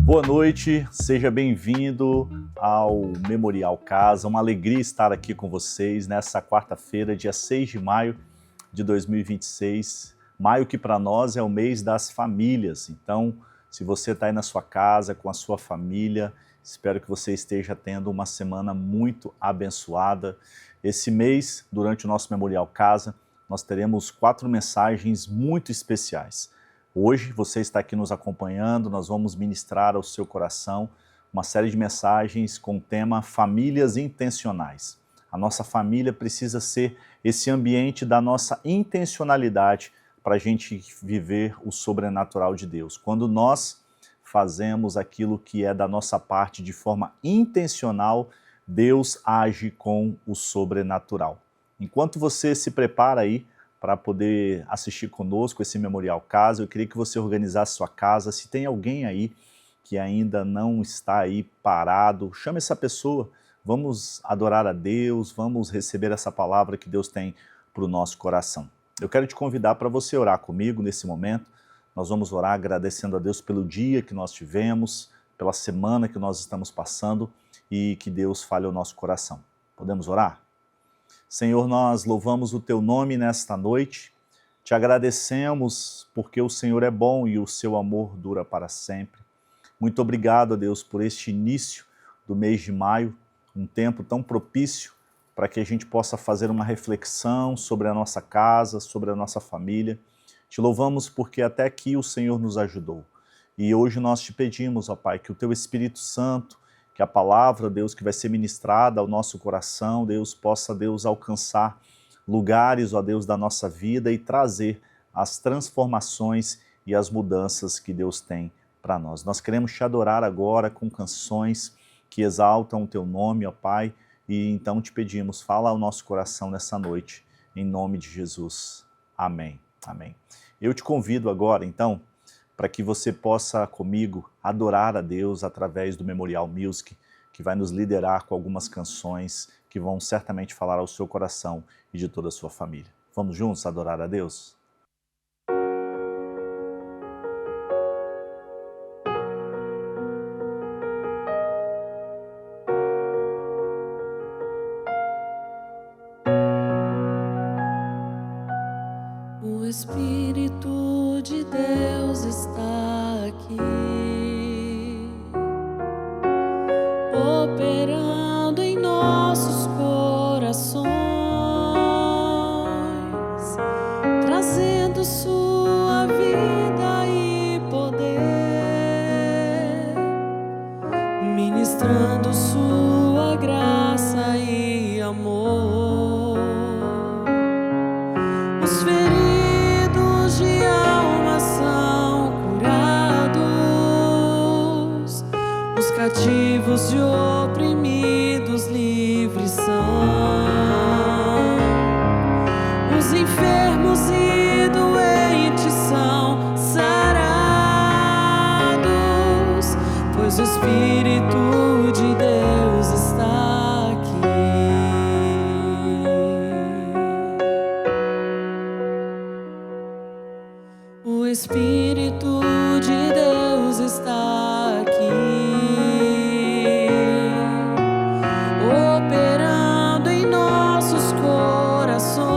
Boa noite, seja bem-vindo ao Memorial Casa. Uma alegria estar aqui com vocês nessa quarta-feira, dia 6 de maio de 2026. Maio que para nós é o mês das famílias. Então, se você está aí na sua casa, com a sua família, espero que você esteja tendo uma semana muito abençoada. Esse mês, durante o nosso Memorial Casa, nós teremos 4 mensagens muito especiais. Hoje você está aqui nos acompanhando, nós vamos ministrar ao seu coração uma série de mensagens com o tema Famílias Intencionais. A nossa família precisa ser esse ambiente da nossa intencionalidade para a gente viver o sobrenatural de Deus. Quando nós fazemos aquilo que é da nossa parte de forma intencional, Deus age com o sobrenatural. Enquanto você se prepara aí para poder assistir conosco esse Memorial Casa, eu queria que você organizasse sua casa. Se tem alguém aí que ainda não está aí parado, chame essa pessoa, vamos adorar a Deus, vamos receber essa palavra que Deus tem para o nosso coração. Eu quero te convidar para você orar comigo nesse momento. Nós vamos orar agradecendo a Deus pelo dia que nós tivemos, pela semana que nós estamos passando e que Deus fale ao nosso coração. Podemos orar? Senhor, nós louvamos o Teu nome nesta noite, te agradecemos porque o Senhor é bom e o seu amor dura para sempre. Muito obrigado, Deus, por este início do mês de maio, um tempo tão propício para que a gente possa fazer uma reflexão sobre a nossa casa, sobre a nossa família. Te louvamos porque até aqui o Senhor nos ajudou. E hoje nós te pedimos, ó Pai, que o Teu Espírito Santo, que a palavra, Deus, que vai ser ministrada ao nosso coração, Deus, possa, Deus, alcançar lugares, ó Deus, da nossa vida e trazer as transformações e as mudanças que Deus tem para nós. Nós queremos te adorar agora com canções que exaltam o Teu nome, ó Pai, e então te pedimos, fala ao nosso coração nessa noite, em nome de Jesus. Amém. Amém. Eu te convido agora, então, para que você possa comigo adorar a Deus através do Memorial Music, que vai nos liderar com algumas canções que vão certamente falar ao seu coração e de toda a sua família. Vamos juntos adorar a Deus? O Espírito de Deus está aqui, operando em nossos corações, trazendo sua vida e poder, ministrando sua graça e amor. Os feridos de alma são curados, os cativos e oprimidos livres são, os enfermos e doentes são sarados, pois o Espírito de Deus está aqui. O Espírito de Deus está aqui, operando em nossos corações,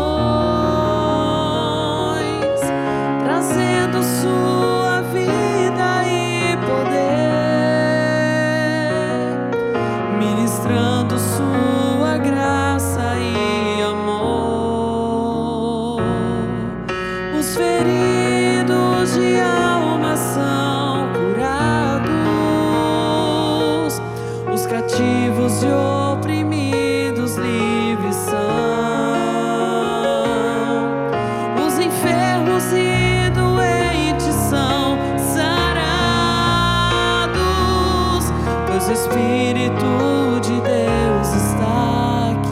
trazendo sua vida e poder, ministrando sua graça e amor. Os feridos de alma são curados, os cativos e oprimidos livres são, os enfermos e doentes são sarados, pois o Espírito de Deus está aqui.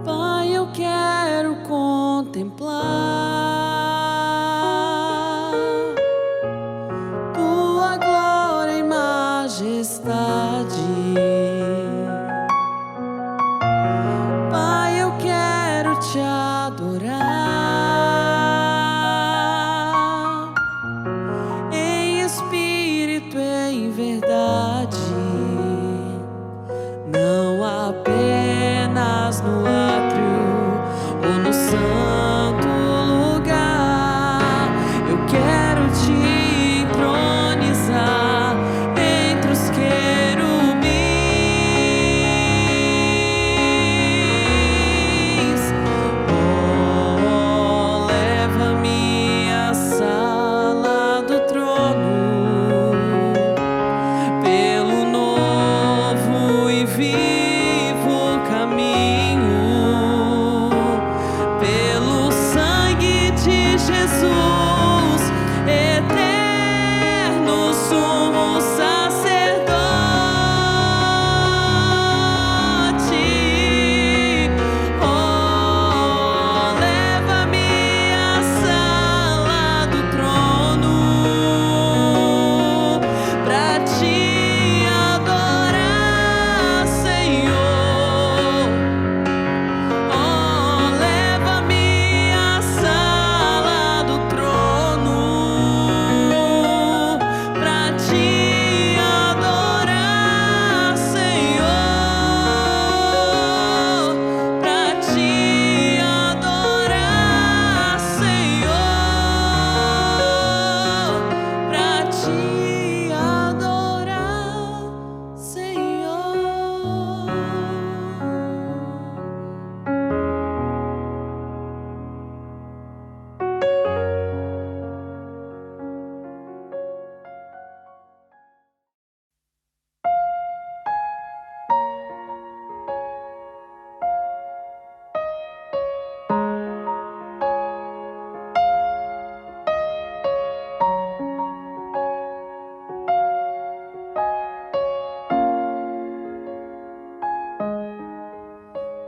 Pai, eu quero contemplar tua glória e majestade.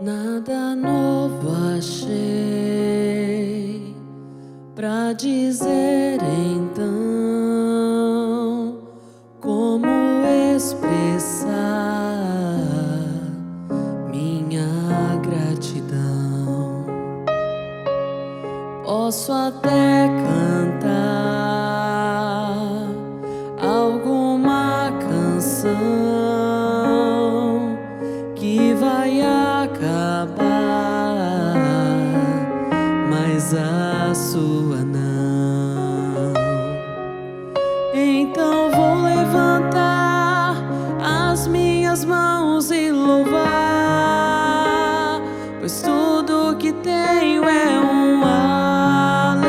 Nada novo achei pra dizer então, como expressar minha gratidão. Posso até cantar alguma canção que vai acabar, mas a sua não. Então vou levantar as minhas mãos e louvar, pois tudo que tenho é um aleluia,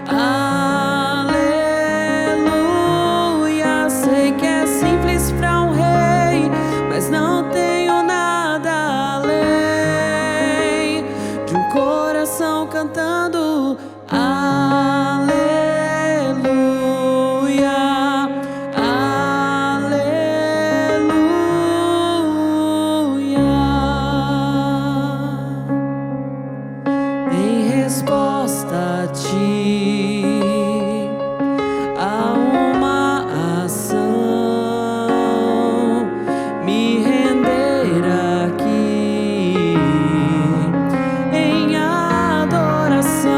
aleluia. Sei que é simples para um rei, mas não tenho nada além de um coração cantando aleluia, aleluia. Em resposta a ti, a uma ação, me render aqui em adoração.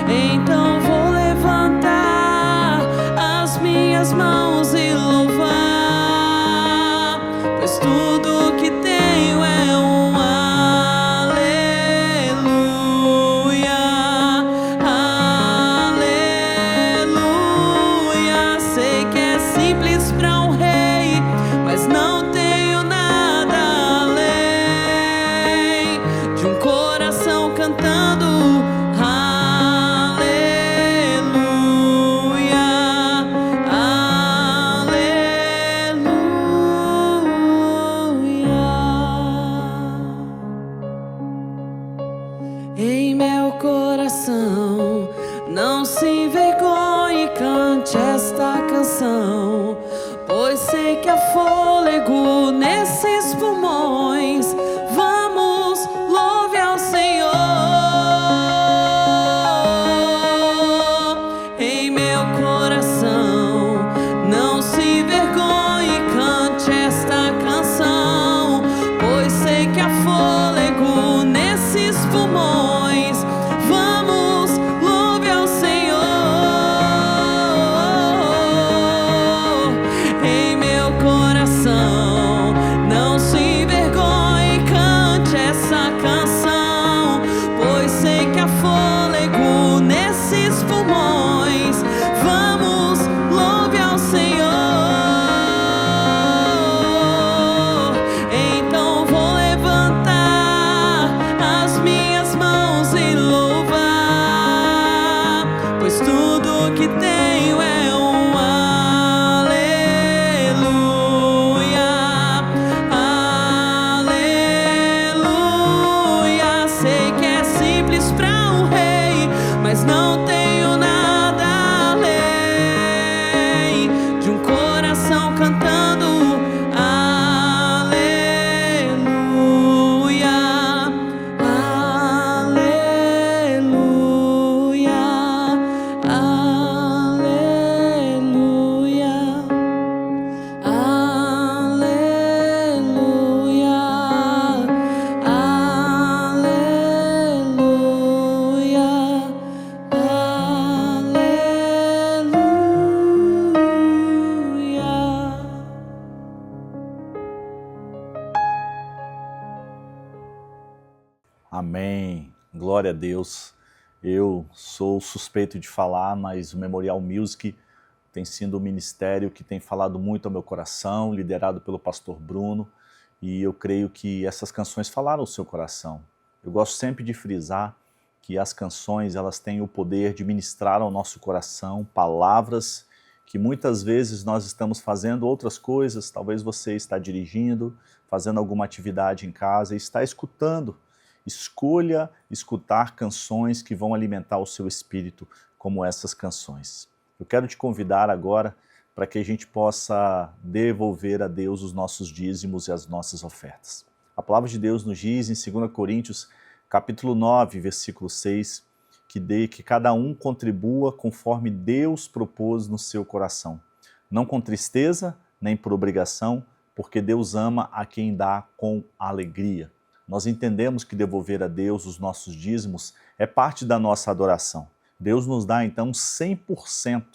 Então vou levantar as minhas mãos e louvar, pois tudo que tenho é um aleluia, aleluia. Sei que é simples para um rei, mas não tenho nada além de um coração cantando aleluia, aleluia. Em meu coração, não se envergonhe, cante esta canção, pois sei que há fôlego nesses pulmões. Vamos, louve ao Senhor. Em meu coração, não se envergonhe, cante esta canção, pois sei que há fôlego nesses pulmões. Vamos, louve ao Senhor. Em meu coração, não se envergonhe, cante essa canção, pois sei que há fôlego nesses pulmões. Vamos, louve ao Senhor. Então vou levantar as minhas mãos e louvar, pois tudo que tenho é um aleluia, aleluia. Sei que é simples para um rei, mas não tenho nada além de um coração cantando aleluia, aleluia, aleluia, aleluia, aleluia. Amém. Glória a Deus. Eu sou suspeito de falar, mas o Memorial Music tem sido um ministério que tem falado muito ao meu coração, liderado pelo pastor Bruno, e eu creio que essas canções falaram ao seu coração. Eu gosto sempre de frisar que as canções, elas têm o poder de ministrar ao nosso coração palavras que muitas vezes nós estamos fazendo outras coisas, talvez você está dirigindo, fazendo alguma atividade em casa e está escutando. Escolha escutar canções que vão alimentar o seu espírito, como essas canções. Eu quero te convidar agora para que a gente possa devolver a Deus os nossos dízimos e as nossas ofertas. A palavra de Deus nos diz em 2 Coríntios, capítulo 9, versículo 6, que cada um contribua conforme Deus propôs no seu coração, não com tristeza, nem por obrigação, porque Deus ama a quem dá com alegria. Nós entendemos que devolver a Deus os nossos dízimos é parte da nossa adoração. Deus nos dá então 100%.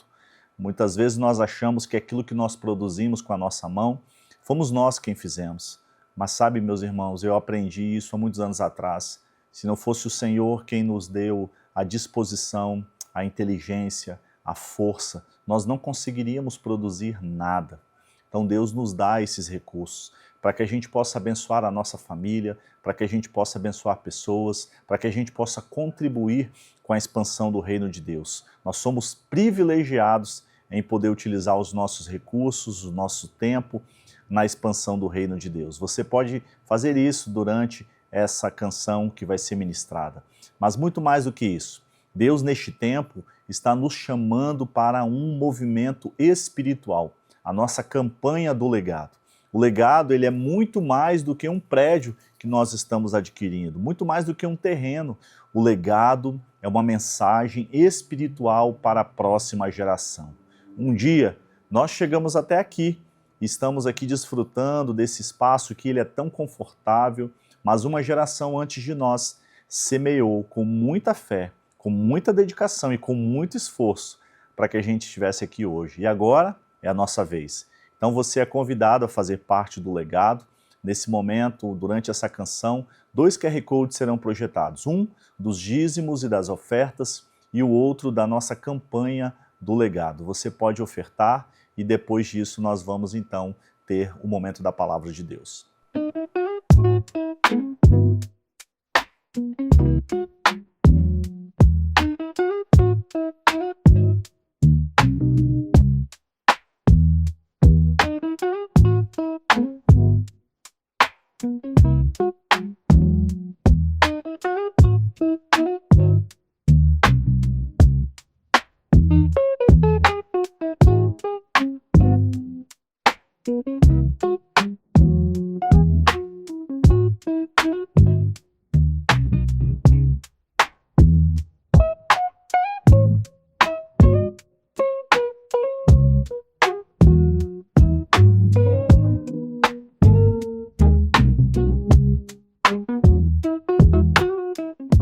Muitas vezes nós achamos que aquilo que nós produzimos com a nossa mão, fomos nós quem fizemos. Mas sabe, meus irmãos, eu aprendi isso há muitos anos atrás. Se não fosse o Senhor quem nos deu a disposição, a inteligência, a força, nós não conseguiríamos produzir nada. Então Deus nos dá esses recursos para que a gente possa abençoar a nossa família, para que a gente possa abençoar pessoas, para que a gente possa contribuir com a expansão do reino de Deus. Nós somos privilegiados em poder utilizar os nossos recursos, o nosso tempo na expansão do reino de Deus. Você pode fazer isso durante essa canção que vai ser ministrada. Mas muito mais do que isso, Deus neste tempo está nos chamando para um movimento espiritual, a nossa campanha do legado. O legado ele é muito mais do que um prédio que nós estamos adquirindo, muito mais do que um terreno. O legado é uma mensagem espiritual para a próxima geração. Um dia nós chegamos até aqui, estamos aqui desfrutando desse espaço que ele é tão confortável, mas uma geração antes de nós semeou com muita fé, com muita dedicação e com muito esforço para que a gente estivesse aqui hoje. E agora é a nossa vez. Então você é convidado a fazer parte do legado. Nesse momento, durante essa canção, 2 QR Codes serão projetados. Um dos dízimos e das ofertas e o outro da nossa campanha do legado. Você pode ofertar e depois disso nós vamos então ter o momento da palavra de Deus.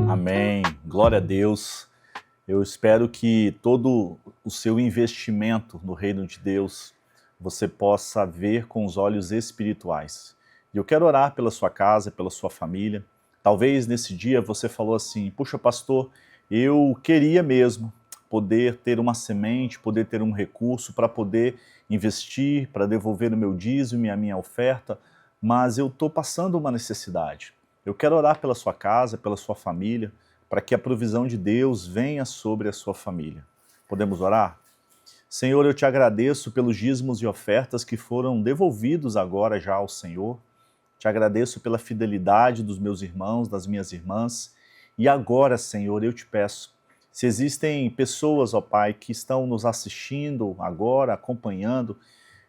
Amém. Glória a Deus. Eu espero que todo o seu investimento no reino de Deus você possa ver com os olhos espirituais. E eu quero orar pela sua casa, pela sua família. Talvez nesse dia você falou assim, puxa pastor, eu queria mesmo poder ter uma semente, poder ter um recurso para poder investir, para devolver o meu dízimo e a minha oferta, mas eu estou passando uma necessidade. Eu quero orar pela sua casa, pela sua família, para que a provisão de Deus venha sobre a sua família. Podemos orar? Senhor, eu te agradeço pelos dízimos e ofertas que foram devolvidos agora já ao Senhor. Te agradeço pela fidelidade dos meus irmãos, das minhas irmãs. E agora, Senhor, eu te peço, se existem pessoas, ó Pai, que estão nos assistindo agora, acompanhando,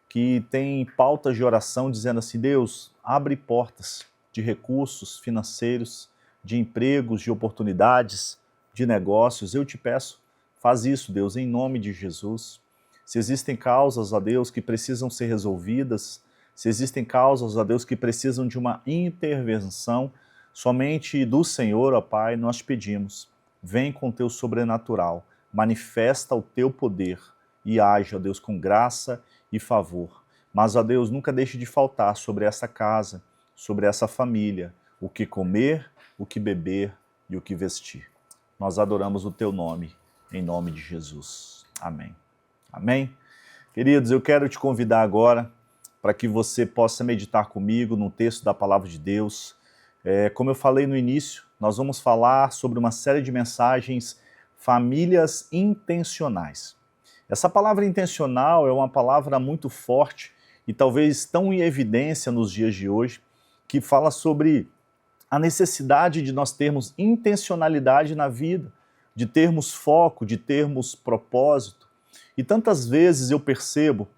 que têm pautas de oração dizendo assim, Deus, abre portas de recursos financeiros, de empregos, de oportunidades, de negócios, eu te peço, faz isso, Deus, em nome de Jesus. Se existem causas, ó Deus, que precisam ser resolvidas, se existem causas, ó Deus, que precisam de uma intervenção, somente do Senhor, ó Pai, nós te pedimos, vem com o teu sobrenatural, manifesta o teu poder e age, ó Deus, com graça e favor. Mas, ó Deus, nunca deixe de faltar sobre essa casa, sobre essa família, o que comer, o que beber e o que vestir. Nós adoramos o teu nome, em nome de Jesus. Amém. Amém? Queridos, eu quero te convidar agora para que você possa meditar comigo no texto da Palavra de Deus. Como eu falei no início, nós vamos falar sobre uma série de mensagens famílias intencionais. Essa palavra intencional é uma palavra muito forte e talvez tão em evidência nos dias de hoje, que fala sobre a necessidade de nós termos intencionalidade na vida, de termos foco, de termos propósito. E tantas vezes eu percebo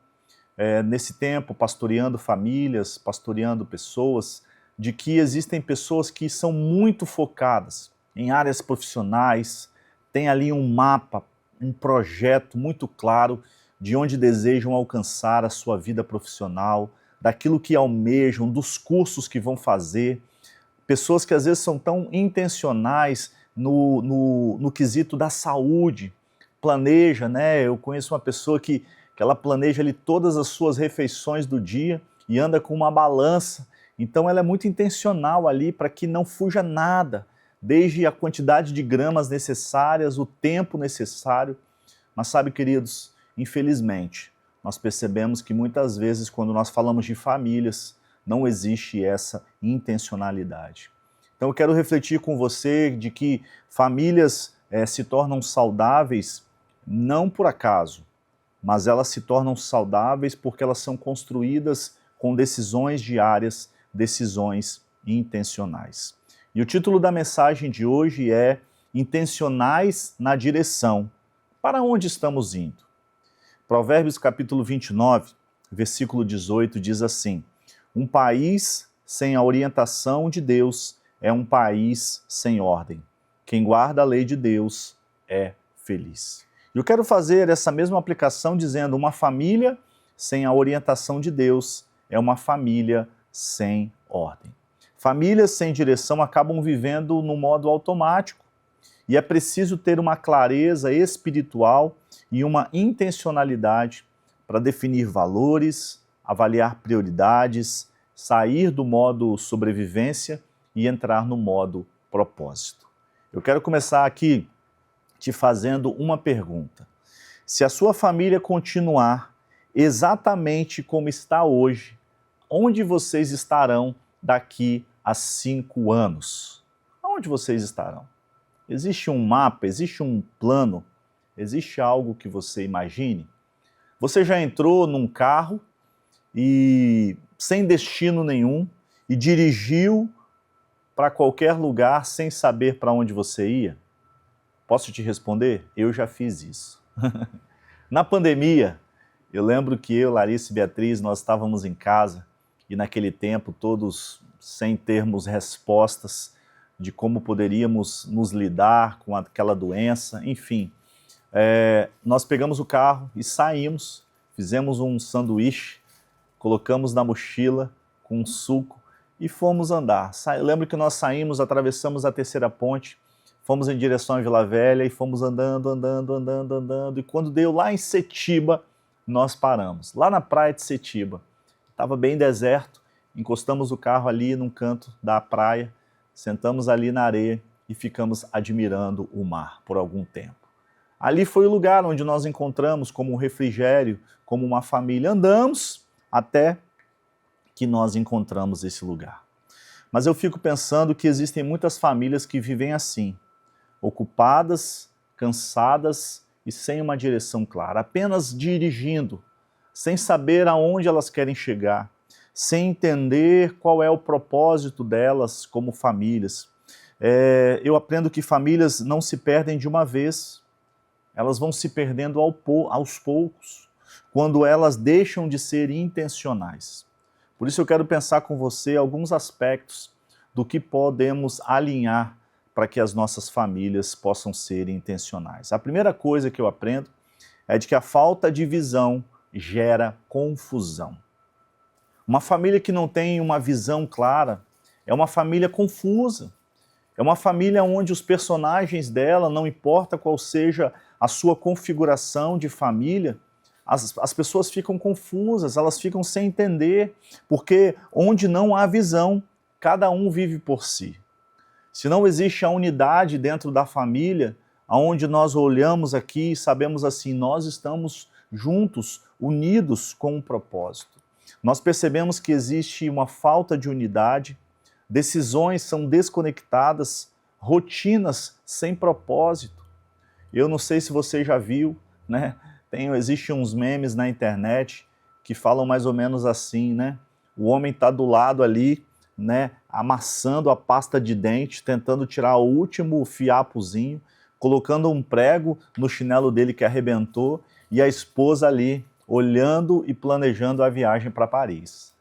nesse tempo, pastoreando famílias, pastoreando pessoas, de que existem pessoas que são muito focadas em áreas profissionais, tem ali um mapa, um projeto muito claro de onde desejam alcançar a sua vida profissional, daquilo que almejam, dos cursos que vão fazer. Pessoas que às vezes são tão intencionais no quesito da saúde, planeja, né? Eu conheço uma pessoa que ela planeja ali todas as suas refeições do dia e anda com uma balança. Então ela é muito intencional ali para que não fuja nada, desde a quantidade de gramas necessárias, o tempo necessário. Mas sabe, queridos, infelizmente, nós percebemos que muitas vezes quando nós falamos de famílias, não existe essa intencionalidade. Então eu quero refletir com você de que famílias se tornam saudáveis não por acaso, mas elas se tornam saudáveis porque elas são construídas com decisões diárias, decisões intencionais. E o título da mensagem de hoje é Intencionais na Direção. Para onde estamos indo? Provérbios capítulo 29, versículo 18 diz assim: um país sem a orientação de Deus é um país sem ordem. Quem guarda a lei de Deus é feliz. Eu quero fazer essa mesma aplicação dizendo: uma família sem a orientação de Deus é uma família sem ordem. Famílias sem direção acabam vivendo no modo automático e é preciso ter uma clareza espiritual e uma intencionalidade para definir valores, avaliar prioridades, sair do modo sobrevivência e entrar no modo propósito. Eu quero começar aqui te fazendo uma pergunta. Se a sua família continuar exatamente como está hoje, onde vocês estarão daqui a 5 anos? Onde vocês estarão? Existe um mapa, existe um plano, existe algo que você imagine? Você já entrou num carro e sem destino nenhum e dirigiu para qualquer lugar sem saber para onde você ia? Posso te responder? Eu já fiz isso. Na pandemia, eu lembro que eu, Larissa e Beatriz, nós estávamos em casa e naquele tempo todos sem termos respostas de como poderíamos nos lidar com aquela doença, enfim. Nós pegamos o carro e saímos, fizemos um sanduíche, colocamos na mochila com um suco e fomos andar. Eu lembro que nós saímos, atravessamos a terceira ponte, fomos em direção à Vila Velha e fomos andando, e quando deu lá em Setiba, nós paramos. Lá na praia de Setiba, estava bem deserto, encostamos o carro ali num canto da praia, sentamos ali na areia e ficamos admirando o mar por algum tempo. Ali foi o lugar onde nós encontramos como um refrigério, como uma família. Andamos até que nós encontramos esse lugar. Mas eu fico pensando que existem muitas famílias que vivem assim, ocupadas, cansadas e sem uma direção clara, apenas dirigindo, sem saber aonde elas querem chegar, sem entender qual é o propósito delas como famílias. Eu aprendo que famílias não se perdem de uma vez, elas vão se perdendo aos poucos, quando elas deixam de ser intencionais. Por isso eu quero pensar com você alguns aspectos do que podemos alinhar para que as nossas famílias possam ser intencionais. A primeira coisa que eu aprendo é de que a falta de visão gera confusão. Uma família que não tem uma visão clara é uma família confusa. É uma família onde os personagens dela, não importa qual seja a sua configuração de família, as pessoas ficam confusas, elas ficam sem entender, porque onde não há visão, cada um vive por si. Se não existe a unidade dentro da família, onde nós olhamos aqui e sabemos assim, nós estamos juntos, unidos com um propósito. Nós percebemos que existe uma falta de unidade, decisões são desconectadas, rotinas sem propósito. Eu não sei se você já viu, né? Existem uns memes na internet que falam mais ou menos assim, né? O homem está do lado ali, né, amassando a pasta de dente, tentando tirar o último fiapozinho, colocando um prego no chinelo dele que arrebentou, e a esposa ali olhando e planejando a viagem para Paris.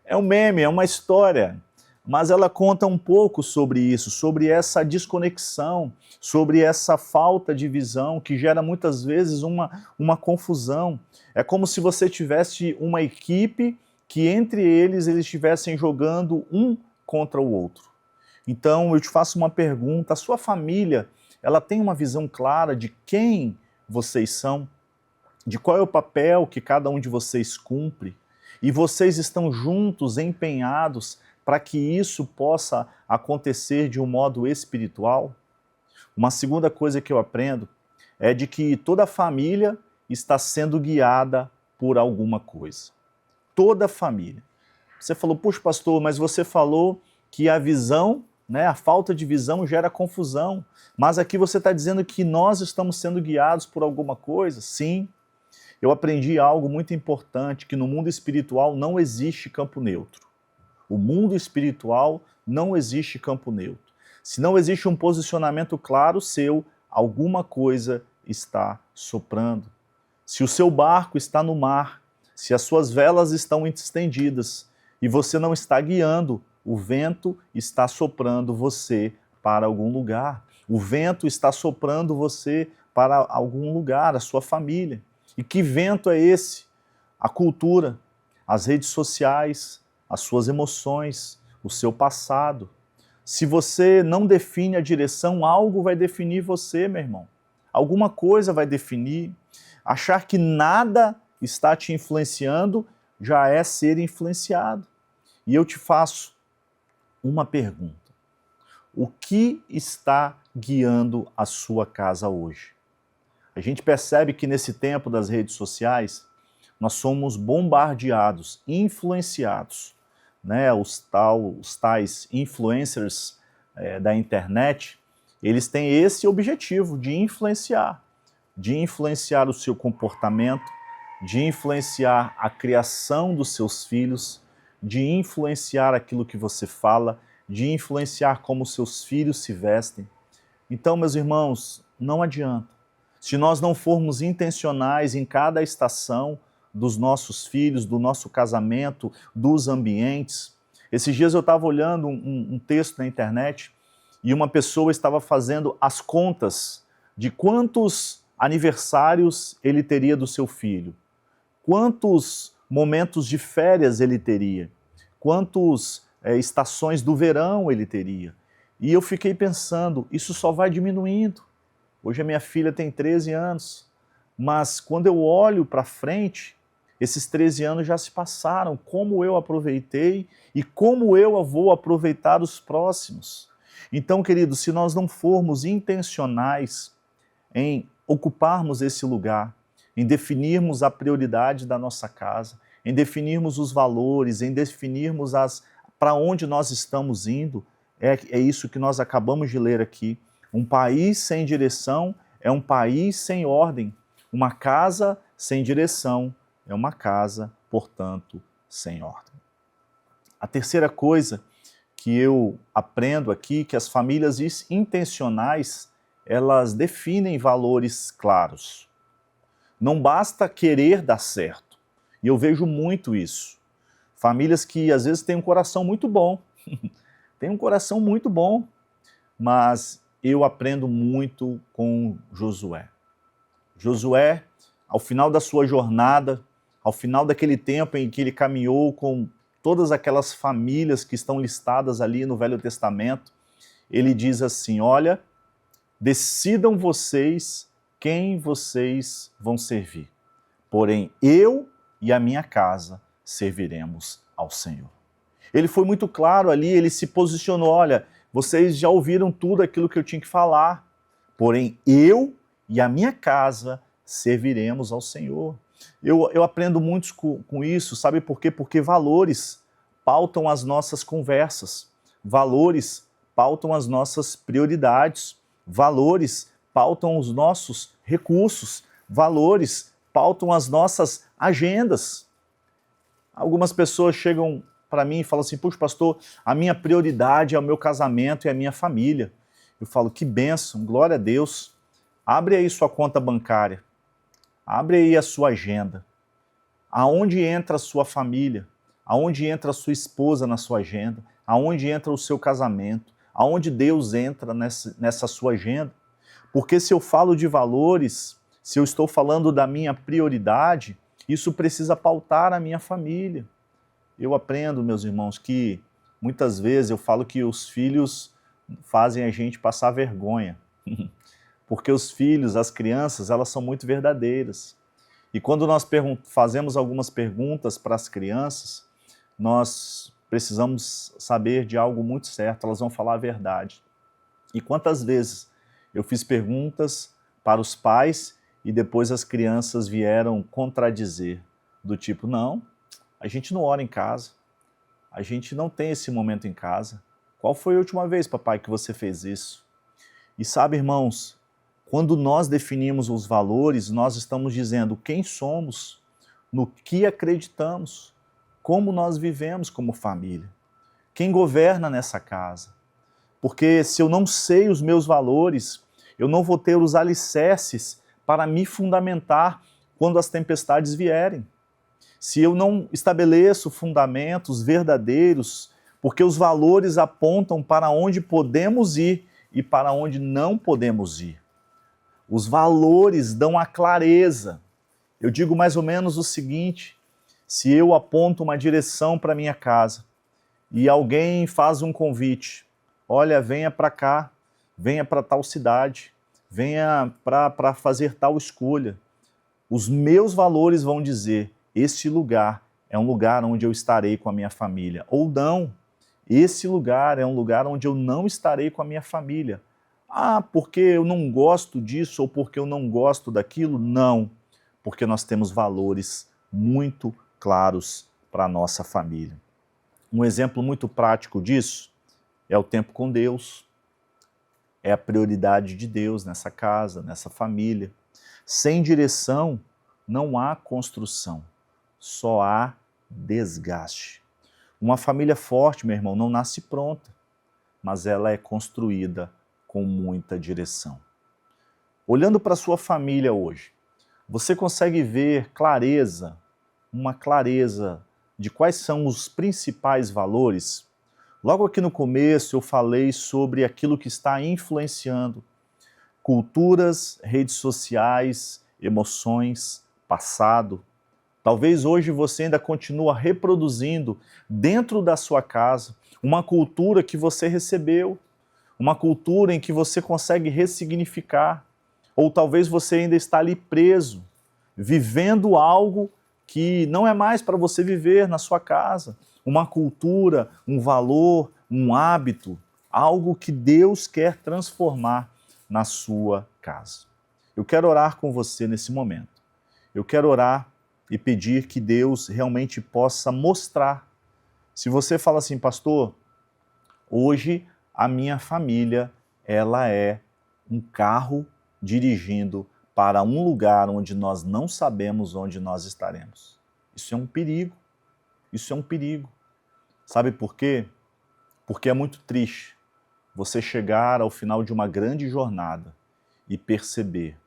É um meme, é uma história, mas ela conta um pouco sobre isso, sobre essa desconexão, sobre essa falta de visão que gera muitas vezes uma confusão. É como se você tivesse uma equipe que entre eles estivessem jogando um contra o outro. Então eu te faço uma pergunta, a sua família, ela tem uma visão clara de quem vocês são? De qual é o papel que cada um de vocês cumpre? E vocês estão juntos, empenhados, para que isso possa acontecer de um modo espiritual? Uma segunda coisa que eu aprendo é de que toda família está sendo guiada por alguma coisa. Toda família. Você falou, puxa pastor, mas você falou que a visão, né, a falta de visão gera confusão. Mas aqui você está dizendo que nós estamos sendo guiados por alguma coisa? Sim. Eu aprendi algo muito importante, que no mundo espiritual não existe campo neutro. O mundo espiritual não existe campo neutro. Se não existe um posicionamento claro seu, alguma coisa está soprando. Se o seu barco está no mar, se as suas velas estão estendidas e você não está guiando, o vento está soprando você para algum lugar. O vento está soprando você para algum lugar, a sua família. E que vento é esse? A cultura, as redes sociais, as suas emoções, o seu passado. Se você não define a direção, algo vai definir você, meu irmão. Alguma coisa vai definir. Achar que nada está te influenciando já é ser influenciado. E eu te faço uma pergunta. O que está guiando a sua casa hoje? A gente percebe que nesse tempo das redes sociais, nós somos bombardeados, influenciados, né? Os tais influencers da internet, eles têm esse objetivo de influenciar o seu comportamento, de influenciar a criação dos seus filhos, de influenciar aquilo que você fala, de influenciar como seus filhos se vestem. Então, meus irmãos, não adianta. Se nós não formos intencionais em cada estação dos nossos filhos, do nosso casamento, dos ambientes. Esses dias eu estava olhando um texto na internet e uma pessoa estava fazendo as contas de quantos aniversários ele teria do seu filho, quantos momentos de férias ele teria, quantas estações do verão ele teria. E eu fiquei pensando, isso só vai diminuindo. Hoje a minha filha tem 13 anos, mas quando eu olho para frente, esses 13 anos já se passaram, como eu aproveitei e como eu vou aproveitar os próximos. Então, queridos, se nós não formos intencionais em ocuparmos esse lugar, em definirmos a prioridade da nossa casa, em definirmos os valores, em definirmos para onde nós estamos indo, é isso que nós acabamos de ler aqui. Um país sem direção é um país sem ordem. Uma casa sem direção é uma casa, portanto, sem ordem. A terceira coisa que eu aprendo aqui, que as famílias intencionais, elas definem valores claros. Não basta querer dar certo. E eu vejo muito isso. Famílias que às vezes têm um coração muito bom. Tem um coração muito bom, mas eu aprendo muito com Josué. Josué, ao final da sua jornada, ao final daquele tempo em que ele caminhou com todas aquelas famílias que estão listadas ali no Velho Testamento, ele diz assim, olha, decidam vocês quem vocês vão servir. Porém, eu e a minha casa serviremos ao Senhor. Ele foi muito claro ali, ele se posicionou, olha, vocês já ouviram tudo aquilo que eu tinha que falar, porém eu e a minha casa serviremos ao Senhor. Eu aprendo muito com isso, sabe por quê? Porque valores pautam as nossas conversas, valores pautam as nossas prioridades, valores pautam os nossos recursos, valores pautam as nossas agendas. Algumas pessoas chegam para mim e falam assim, puxa pastor, a minha prioridade é o meu casamento e a minha família. Eu falo, que bênção, glória a Deus. Abre aí sua conta bancária. Abre aí a sua agenda. Aonde entra a sua família? Aonde entra a sua esposa na sua agenda? Aonde entra o seu casamento? Aonde Deus entra nessa sua agenda? Porque se eu falo de valores, se eu estou falando da minha prioridade, isso precisa pautar a minha família. Eu aprendo, meus irmãos, que muitas vezes eu falo que os filhos fazem a gente passar vergonha. Porque os filhos, as crianças, elas são muito verdadeiras. E quando nós fazemos algumas perguntas para as crianças, nós precisamos saber de algo muito certo, elas vão falar a verdade. E quantas vezes eu fiz perguntas para os pais e depois as crianças vieram contradizer, do tipo, não, a gente não ora em casa, a gente não tem esse momento em casa. Qual foi a última vez, papai, que você fez isso? E sabe, irmãos, quando nós definimos os valores, nós estamos dizendo quem somos, no que acreditamos, como nós vivemos como família, quem governa nessa casa. Porque se eu não sei os meus valores, eu não vou ter os alicerces para me fundamentar quando as tempestades vierem. Se eu não estabeleço fundamentos verdadeiros, porque os valores apontam para onde podemos ir e para onde não podemos ir. Os valores dão a clareza. Eu digo mais ou menos o seguinte: se eu aponto uma direção para minha casa e alguém faz um convite, olha, venha para cá, venha para tal cidade, venha para fazer tal escolha, os meus valores vão dizer, este lugar é um lugar onde eu estarei com a minha família. Ou não, esse lugar é um lugar onde eu não estarei com a minha família. Ah, porque eu não gosto disso ou porque eu não gosto daquilo? Não, porque nós temos valores muito claros para a nossa família. Um exemplo muito prático disso é o tempo com Deus. É a prioridade de Deus nessa casa, nessa família. Sem direção não há construção, só há desgaste. Uma família forte, meu irmão, não nasce pronta, mas ela é construída com muita direção. Olhando para a sua família hoje, você consegue ver clareza, uma clareza de quais são os principais valores? Logo aqui no começo eu falei sobre aquilo que está influenciando culturas, redes sociais, emoções, passado. Talvez hoje você ainda continue reproduzindo dentro da sua casa uma cultura que você recebeu, uma cultura em que você consegue ressignificar, ou talvez você ainda está ali preso, vivendo algo que não é mais para você viver na sua casa, uma cultura, um valor, um hábito, algo que Deus quer transformar na sua casa. Eu quero orar com você nesse momento. Eu quero orar e pedir que Deus realmente possa mostrar. Se você fala assim, pastor, hoje a minha família, ela é um carro dirigindo para um lugar onde nós não sabemos onde nós estaremos. Isso é um perigo. Isso é um perigo. Sabe por quê? Porque é muito triste você chegar ao final de uma grande jornada e perceber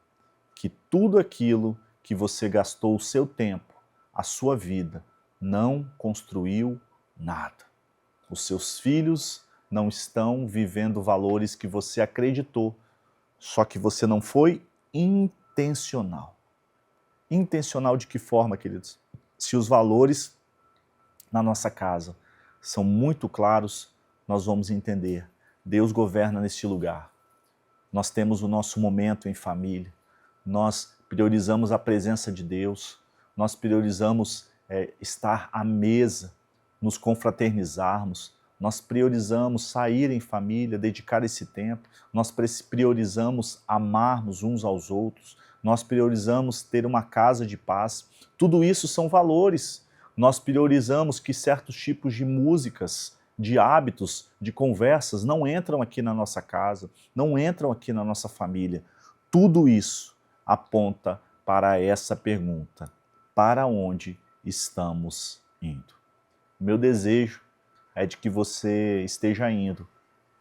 que tudo aquilo que você gastou o seu tempo, a sua vida, não construiu nada. Os seus filhos não estão vivendo valores que você acreditou, só que você não foi intencional. Intencional de que forma, queridos? Se os valores na nossa casa são muito claros, nós vamos entender. Deus governa neste lugar. Nós temos o nosso momento em família. Nós priorizamos a presença de Deus. Nós priorizamos estar à mesa, nos confraternizarmos. Nós priorizamos sair em família, dedicar esse tempo. Nós priorizamos amarmos uns aos outros. Nós priorizamos ter uma casa de paz. Tudo isso são valores. Nós priorizamos que certos tipos de músicas, de hábitos, de conversas não entram aqui na nossa casa, não entram aqui na nossa família. Tudo isso aponta para essa pergunta: para onde estamos indo? Meu desejo é de que você esteja indo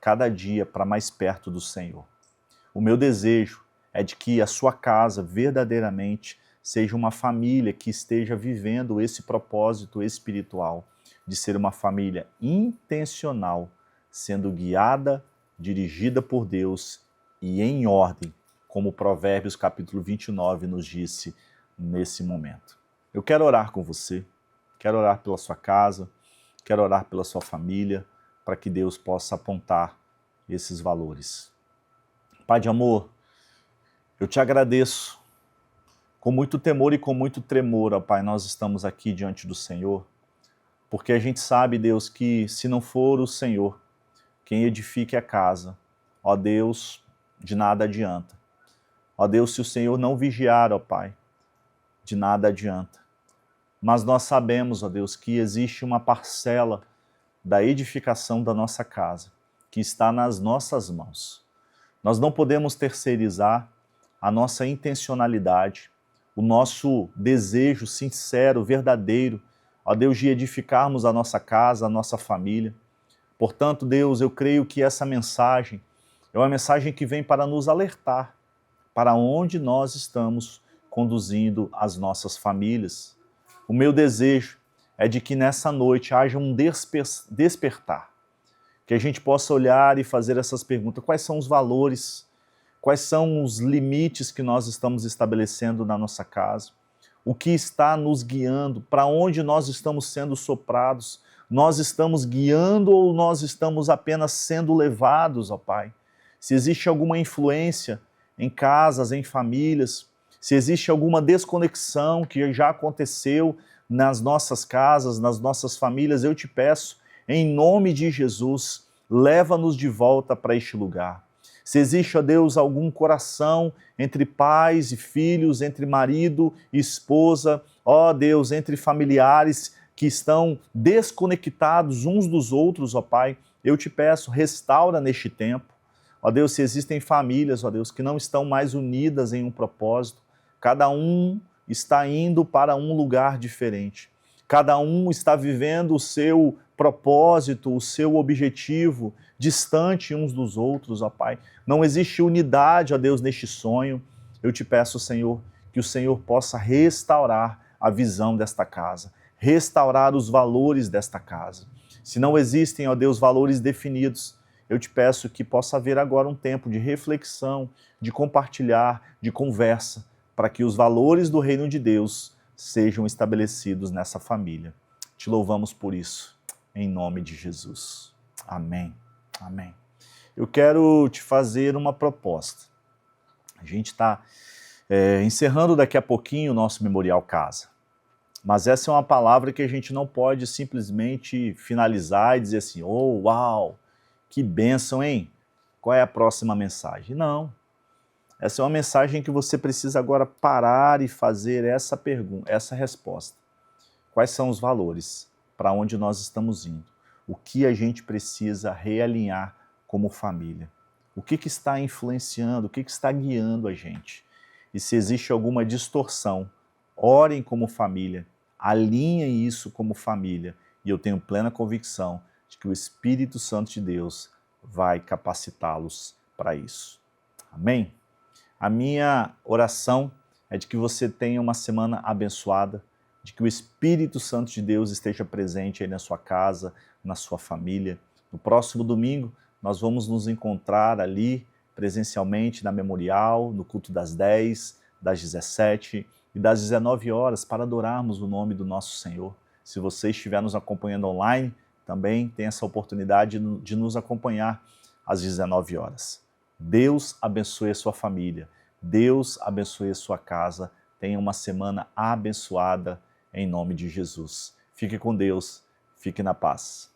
cada dia para mais perto do Senhor. O meu desejo é de que a sua casa verdadeiramente seja uma família que esteja vivendo esse propósito espiritual de ser uma família intencional, sendo guiada, dirigida por Deus e em ordem, como Provérbios capítulo 29 nos disse nesse momento. Eu quero orar com você, quero orar pela sua casa, quero orar pela sua família, para que Deus possa apontar esses valores. Pai de amor, eu te agradeço. Com muito temor e com muito tremor, ó Pai, nós estamos aqui diante do Senhor, porque a gente sabe, Deus, que se não for o Senhor quem edifique a casa, ó Deus, de nada adianta. Ó Deus, se o Senhor não vigiar, ó Pai, de nada adianta. Mas nós sabemos, ó Deus, que existe uma parcela da edificação da nossa casa, que está nas nossas mãos. Nós não podemos terceirizar a nossa intencionalidade, o nosso desejo sincero, verdadeiro, ó Deus, de edificarmos a nossa casa, a nossa família. Portanto, Deus, eu creio que essa mensagem é uma mensagem que vem para nos alertar para onde nós estamos conduzindo as nossas famílias. O meu desejo é de que nessa noite haja um despertar, que a gente possa olhar e fazer essas perguntas. Quais são os valores? Quais são os limites que nós estamos estabelecendo na nossa casa? O que está nos guiando? Para onde nós estamos sendo soprados? Nós estamos guiando ou nós estamos apenas sendo levados, ó Pai? Se existe alguma influência em casas, em famílias, se existe alguma desconexão que já aconteceu nas nossas casas, nas nossas famílias, eu te peço, em nome de Jesus, leva-nos de volta para este lugar. Se existe, ó Deus, algum coração entre pais e filhos, entre marido e esposa, ó Deus, entre familiares que estão desconectados uns dos outros, ó Pai, eu te peço, restaura neste tempo. Ó Deus, se existem famílias, ó Deus, que não estão mais unidas em um propósito, cada um está indo para um lugar diferente. Cada um está vivendo o seu propósito, o seu objetivo, distante uns dos outros, ó Pai. Não existe unidade, ó Deus, neste sonho. Eu te peço, Senhor, que o Senhor possa restaurar a visão desta casa, restaurar os valores desta casa. Se não existem, ó Deus, valores definidos, eu te peço que possa haver agora um tempo de reflexão, de compartilhar, de conversa, para que os valores do reino de Deus sejam estabelecidos nessa família. Te louvamos por isso, em nome de Jesus. Amém. Amém. Eu quero te fazer uma proposta. A gente está encerrando daqui a pouquinho o nosso Memorial Casa. Mas essa é uma palavra que a gente não pode simplesmente finalizar e dizer assim, oh, uau, que bênção, hein? Qual é a próxima mensagem? Não. Essa é uma mensagem que você precisa agora parar e fazer essa pergunta, essa resposta. Quais são os valores? Para onde nós estamos indo? O que a gente precisa realinhar como família? O que está influenciando, o que está guiando a gente? E se existe alguma distorção, orem como família, alinhem isso como família, e eu tenho plena convicção de que o Espírito Santo de Deus vai capacitá-los para isso. Amém? A minha oração é de que você tenha uma semana abençoada, de que o Espírito Santo de Deus esteja presente aí na sua casa, na sua família. No próximo domingo, nós vamos nos encontrar ali presencialmente na Memorial, no culto das 10, das 17 e das 19 horas para adorarmos o nome do nosso Senhor. Se você estiver nos acompanhando online, também tem essa oportunidade de nos acompanhar às 19 horas. Deus abençoe a sua família, Deus abençoe a sua casa, tenha uma semana abençoada em nome de Jesus. Fique com Deus, fique na paz.